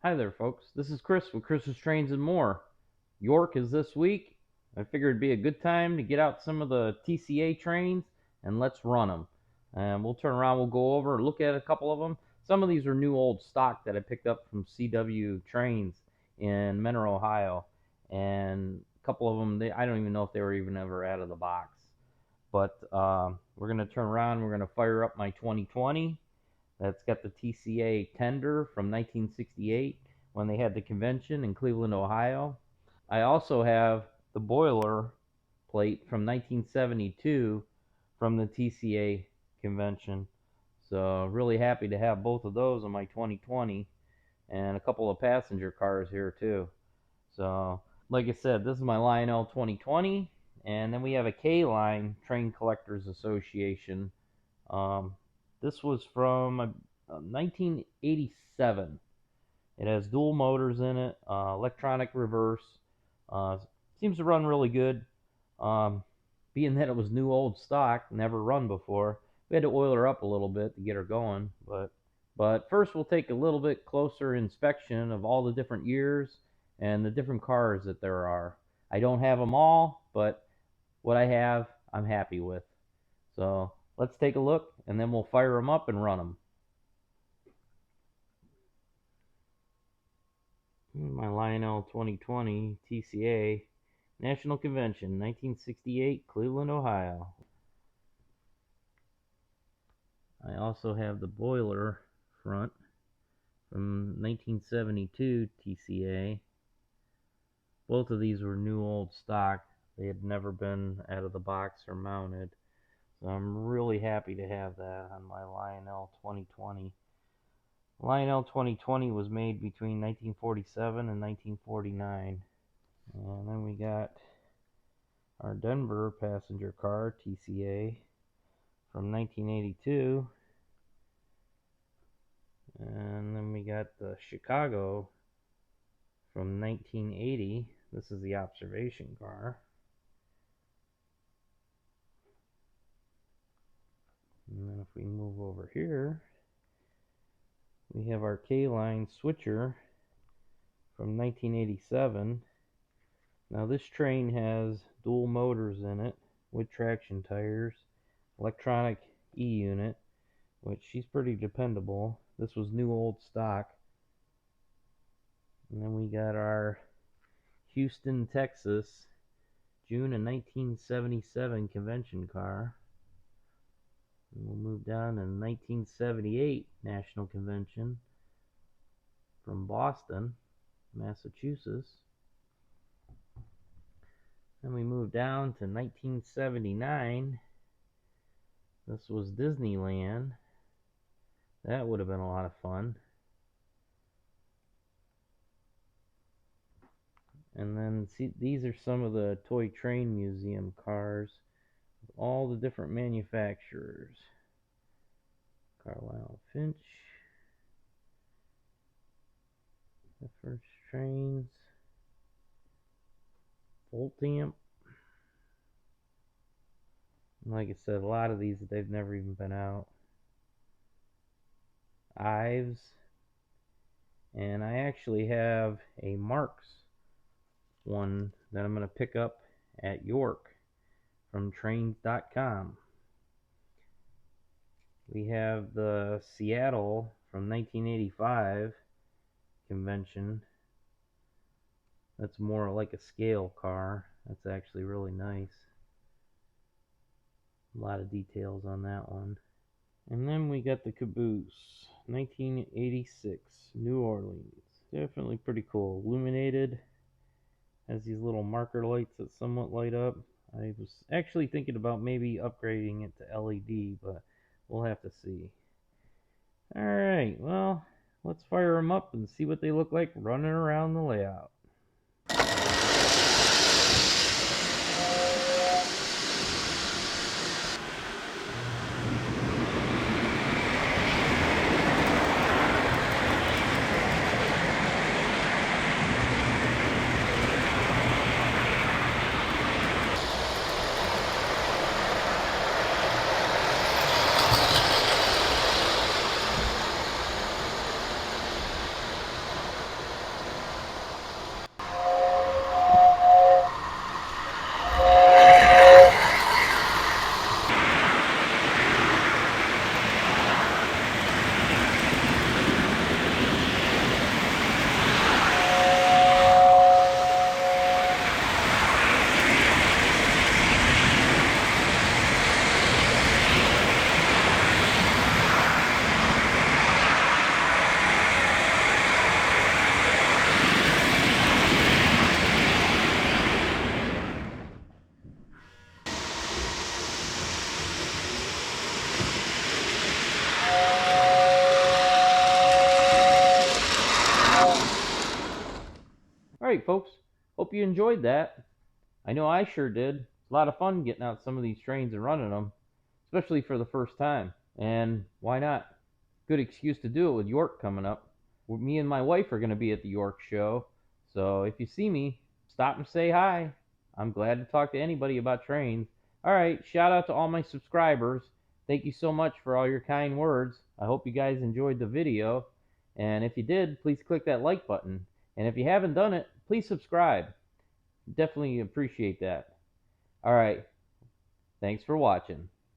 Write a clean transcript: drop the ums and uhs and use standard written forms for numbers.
Hi there, folks. This is Chris with Chris's Trains and More. York is this week. I figured it'd be a good time to get out some of the TCA trains and let's run them. And we'll turn around, we'll go over and look at a couple of them. Some of these are new old stock that I picked up from CW Trains in Menor, Ohio. And a couple of them, I don't even know if they were even ever out of the box. But we're going to turn around, we're going to fire up my 2020. That's got the TCA tender from 1968 when they had the convention in Cleveland, Ohio. I also have the boiler plate from 1972 from the TCA convention. So really happy to have both of those on my 2020 and a couple of passenger cars here too. So like I said, this is my Lionel 2020, and then we have a K-Line Train Collectors Association. This was from 1987. It has dual motors in it, electronic reverse. Seems to run really good. Being that it was new old stock, never run before, we had to oil her up a little bit to get her going. But first we'll take a little bit closer inspection of all the different years and the different cars that there are. I don't have them all, but what I have, I'm happy with. So let's take a look, and then we'll fire them up and run them. My Lionel 2020 TCA National Convention, 1968, Cleveland, Ohio. I also have the boiler front from 1972 TCA. Both of these were new old stock. They had never been out of the box or mounted. So I'm really happy to have that on my Lionel 2020. Lionel 2020 was made between 1947 and 1949. And then we got our Denver passenger car, TCA, from 1982. And then we got the Chicago from 1980. This is the observation car. And then if we move over here, we have our K-Line switcher from 1987. Now this train has dual motors in it with traction tires, electronic E-unit, which she's pretty dependable. This was new old stock. And then we got our Houston, Texas, June of 1977 convention car. And we'll move down to 1978 National Convention from Boston, Massachusetts. Then we move down to 1979. This was Disneyland. That would have been a lot of fun. And then see, these are some of the Toy Train Museum cars with all the different manufacturers. Carlisle Finch, the first trains, Voltamp. Like I said, a lot of these they've never even been out. Ives, and I actually have a Marks one that I'm going to pick up at York from trains.com. We have the Seattle from 1985 convention. That's more like a scale car. That's actually really nice. A lot of details on that one. And then we got the Caboose, 1986, New Orleans. Definitely pretty cool. Illuminated. Has these little marker lights that somewhat light up. I was actually thinking about maybe upgrading it to LED, but we'll have to see. Alright, well, let's fire them up and see what they look like running around the layout. Alright, folks. Hope you enjoyed that. I know I sure did. It's a lot of fun getting out some of these trains and running them, especially for the first time. And why not? Good excuse to do it with York coming up. Me and my wife are going to be at the York show, so if you see me, stop and say hi. I'm glad to talk to anybody about trains. Alright, shout out to all my subscribers. Thank you so much for all your kind words. I hope you guys enjoyed the video. And if you did, please click that like button. And if you haven't done it, please subscribe. Definitely appreciate that. Alright, thanks for watching.